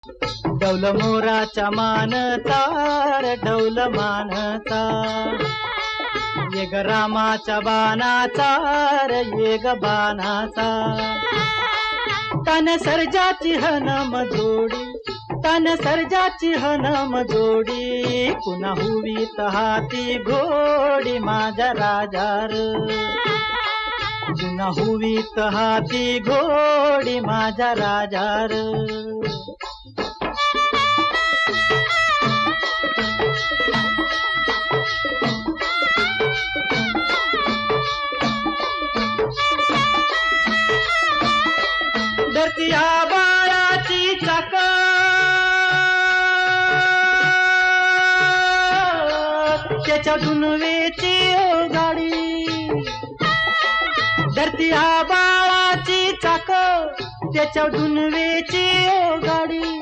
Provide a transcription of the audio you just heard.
डौल मोराच्या मानता रे डौल मानता, ये ग रामाच्या बाणाचा रे ये ग बाणाचा, तन सर्जाची हनम जोडी, तन सर्जाची हनम जोडी, पुन्हा हुवीत हाती घोडी माझ्या राजार, पुन्हा हुवीत हाती घोडी माझ्या राजार. धरती आबाळाची चाक, त्याच्या दुनवेची गाडी, धरती आबाळाची चाक, त्याच्या दुनवेची गाडी.